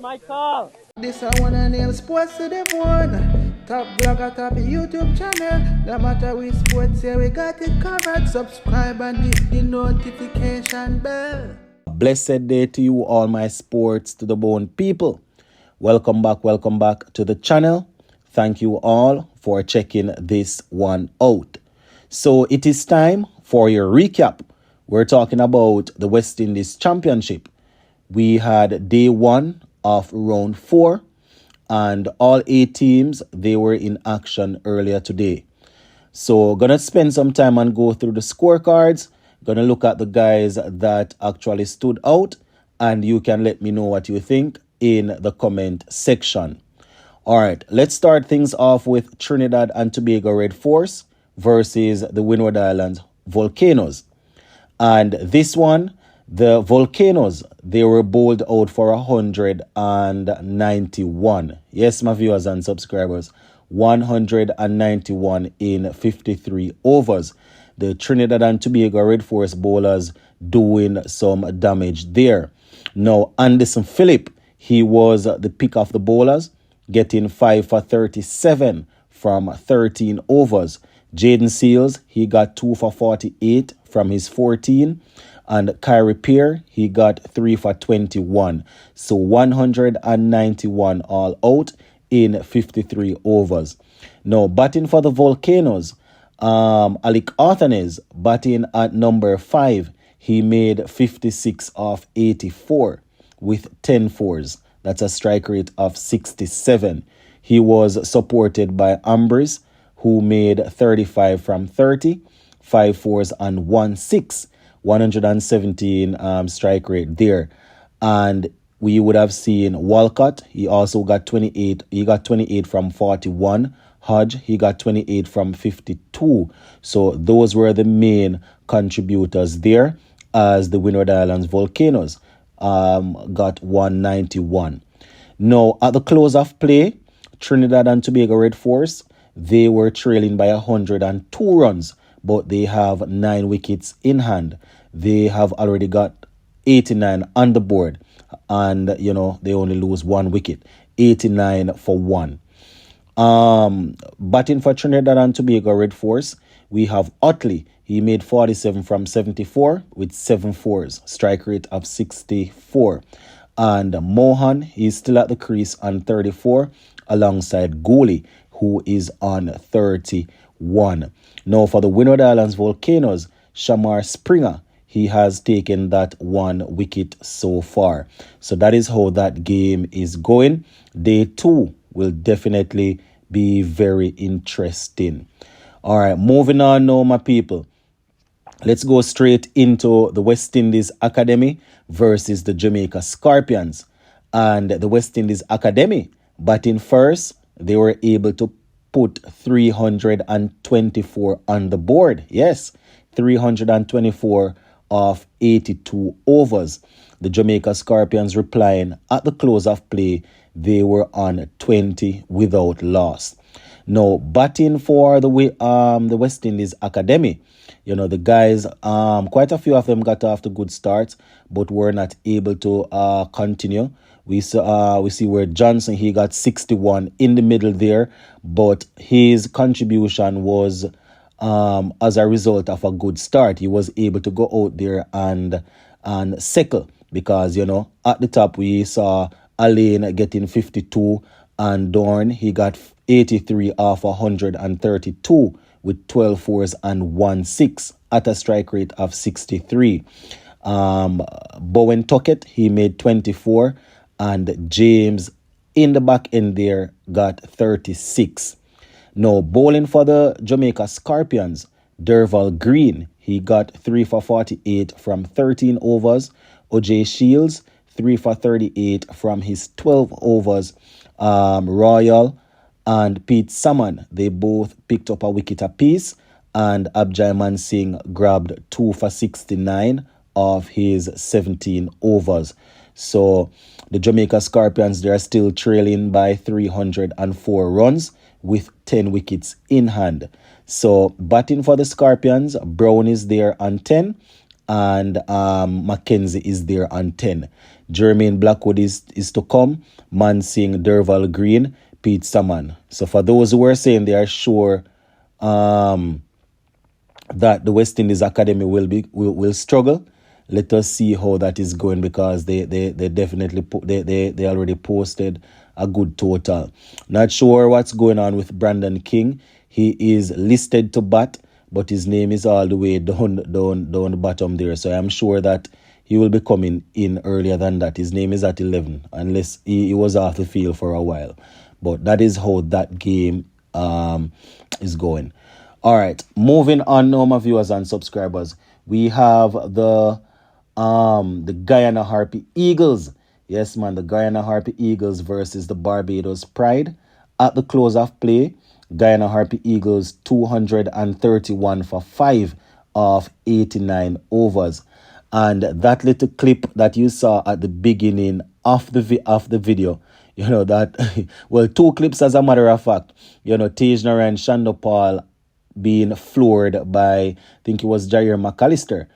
Michael. This I wanna nail sports to the bone. Top blogger, top YouTube channel. No matter which sports, yeah, we got it covered. Subscribe and hit the notification bell. Blessed day to you, all my sports to the bone people. Welcome back to the channel. Thank you all for checking this one out. So it is time for your recap. We're talking about the West Indies Championship. We had day one of round 4, and all 8 teams, they were in action earlier today. So gonna spend some time and go through the scorecards. Gonna look at the guys that actually stood out, and you can let me know what you think in the comment section. All right, let's start things off with Trinidad and Tobago Red Force versus the Winwood Islands Volcanoes. And this one, the Volcanoes, they were bowled out for 191. Yes, my viewers and subscribers, 191 in 53 overs. The Trinidad and Tobago Red Force bowlers doing some damage there. Now, Anderson Phillip, he was the pick of the bowlers, getting 5 for 37 from 13 overs. Jaden Seals, he got 2 for 48 from his 14. And Kyrie Peer, he got 3 for 21. So 191 all out in 53 overs. Now, batting for the Volcanoes, Alec Arthanes, batting at number 5. He made 56 of 84 with 10 fours. That's a strike rate of 67. He was supported by Ambrose, who made 35 from 30, 5 fours and 1 6. 117 strike rate there. And we would have seen Walcott, he also got 28. He got 28 from 41. Hodge, he got 28 from 52. So those were the main contributors there, as the Winwood Islands Volcanoes got 191. Now, at the close of play, Trinidad and Tobago Red Force, they were trailing by 102 runs, but they have 9 wickets in hand. They have already got 89 on the board, and they only lose 1 wicket, 89 for 1. Batting for Trinidad and Tobago Red Force, we have Utley. He made 47 from 74 with 7 fours, strike rate of 64. And Mohan, he's still at the crease on 34, alongside Goli, who is on 31. Now, for the Winwood Islands Volcanoes, Shamar Springer, he has taken that 1 wicket so far. So that is how that game is going. Day 2 will definitely be very interesting. All right, moving on now, my people. Let's go straight into the West Indies Academy versus the Jamaica Scorpions. And the West Indies Academy, batting first, they were able to put 324 on the board. Yes, 324 of 82 overs. The Jamaica Scorpions replying at the close of play, they were on 20 without loss. Now, batting for the West Indies Academy, the guys, quite a few of them got off to good starts, but were not able to continue. We see where Johnson, he got 61 in the middle there, but his contribution was as a result of a good start. He was able to go out there and sickle, because at the top we saw Alain getting 52, and Dorn, he got 83 off 132 with 12 fours and 1 6 at a strike rate of 63. Bowen Tuckett, he made 24, and James in the back end there got 36. Now, bowling for the Jamaica Scorpions, Derval Green, he got 3 for 48 from 13 overs. OJ Shields, 3 for 38 from his 12 overs. Royal and Pete Salmon, they both picked up a wicket apiece, and Abjay Mansingh grabbed 2 for 69 of his 17 overs. So the Jamaica Scorpions, they are still trailing by 304 runs with 10 wickets in hand. So batting for the Scorpions, Brown is there on 10, and Mackenzie is there on 10. Jermaine Blackwood is to come. Mansing, Derval Green, Pete Saman. So for those who are saying they are sure that the West Indies Academy will struggle, let us see how that is going, because they definitely they already posted a good total. Not sure what's going on with Brandon King. He is listed to bat, but his name is all the way down the bottom there. So I'm sure that he will be coming in earlier than that. His name is at 11, unless he was off the field for a while. But that is how that game is going. All right, moving on now, my viewers and subscribers. We have the Guyana Harpy Eagles. Yes, man, the Guyana Harpy Eagles versus the Barbados Pride. At the close of play, Guyana Harpy Eagles 231 for 5 of 89 overs. And that little clip that you saw at the beginning of the video, you know, that, well, 2 clips as a matter of fact, you know, Tejner and Shandopal being floored by, I think it was Jair McAllister.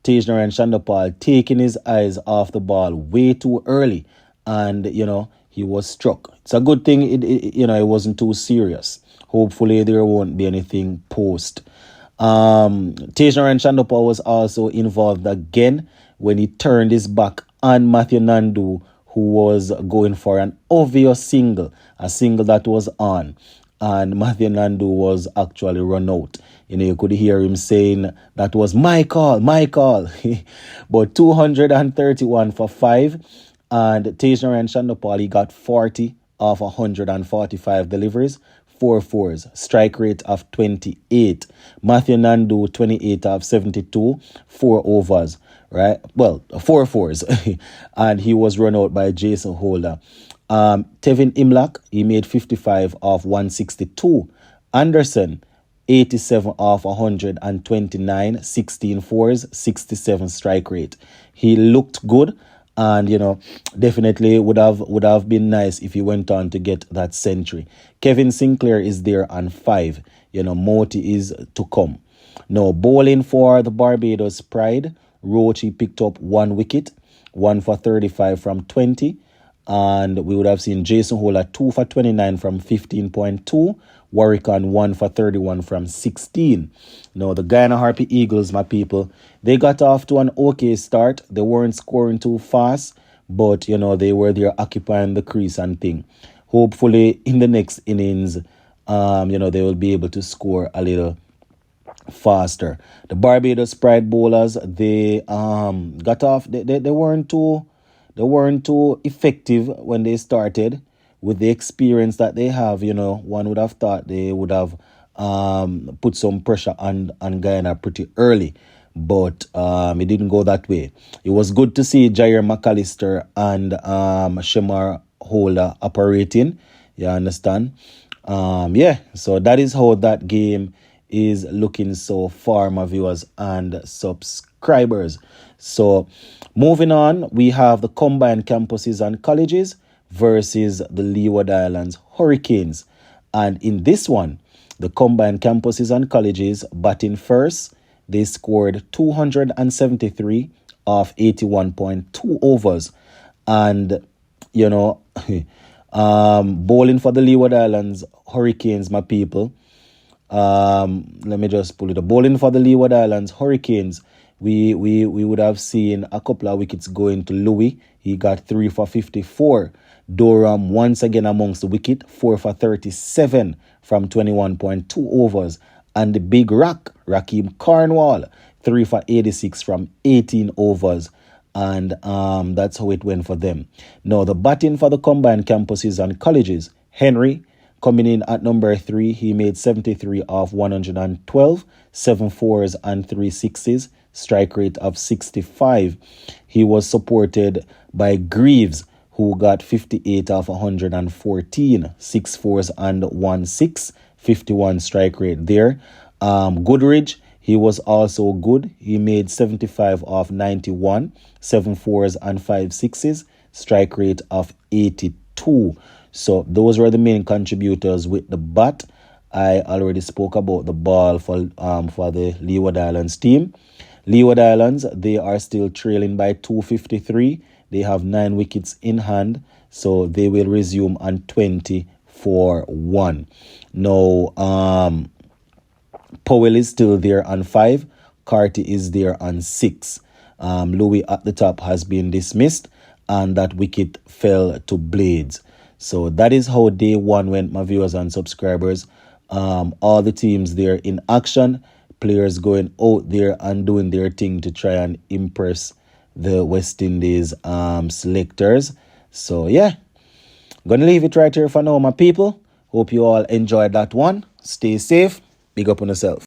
Tejner and Shandopal taking his eyes off the ball way too early, and you know, he was struck. It's a good thing it wasn't too serious. Hopefully there won't be anything post. Tejner and Shandopal was also involved again when he turned his back on Matthew Nandu, who was going for an obvious single, a single that was on, and Matthew Nandu was actually run out. You know, you could hear him saying, that was my call. But 231 for 5. And Tejner and Shandopal, he got 40 of 145 deliveries, 4 fours, strike rate of 28. Matthew Nandu, 28 of 72, 4 overs, right? Well, 4 fours. And he was run out by Jason Holder. Tevin Imlak, he made 55 of 162. Anderson, 87 of 129, 16 fours, 67 strike rate. He looked good, and you know, definitely would have been nice if he went on to get that century. Kevin Sinclair is there on 5. You know, Moti is to come. Now, bowling for the Barbados Pride, Roach, he picked up 1 wicket, 1 for 35 from 20. And we would have seen Jason Holder 2 for 29 from 15.2. Warwick on 1 for 31 from 16. Now, the Guyana Harpy Eagles, my people, they got off to an okay start. They weren't scoring too fast, but, you know, they were there occupying the crease and thing. Hopefully, in the next innings, you know, they will be able to score a little faster. The Barbados Pride bowlers, they got off. They weren't too effective when they started. With the experience that they have, you know, one would have thought they would have put some pressure on Guyana pretty early. But it didn't go that way. It was good to see Jair McAllister and Shemar Holder operating. You understand? So that is how that game is looking so far, my viewers and subscribers. So moving on, we have the combined campuses and colleges versus the Leeward Islands Hurricanes. And in this one, the combined campuses and colleges batting first, they scored 273 of 81.2 overs. And, you know, bowling for the Leeward Islands Hurricanes, my people. Let me just pull it up. Bowling for the Leeward Islands Hurricanes, we would have seen a couple of wickets going to Louis. He got 3 for 54. Durham once again amongst the wicket, 4 for 37 from 21.2 overs. And the big rock, Rakeem Cornwall, 3 for 86 from 18 overs. And that's how it went for them. Now, the batting for the combined campuses and colleges, Henry, coming in at number 3, he made 73 of 112, 7 fours and 3 sixes, strike rate of 65. He was supported by Greaves, who got 58 of 114, 6 fours and 1 6, 51 strike rate there. Goodridge, he was also good. He made 75 of 91, 7 fours and 5 sixes, strike rate of 82. So those were the main contributors with the bat. I already spoke about the ball for the Leeward Islands team. Leeward Islands, they are still trailing by 253. They have 9 wickets in hand, so they will resume on 20-1. Now, Powell is still there on 5. Carty is there on 6. Louis at the top has been dismissed, and that wicket fell to Blades. So that is how day 1 went, my viewers and subscribers. All the teams there in action, players going out there and doing their thing to try and impress the West Indies selectors. So yeah, gonna leave it right here for now, my people. Hope you all enjoyed that one. Stay safe. Big up on yourself.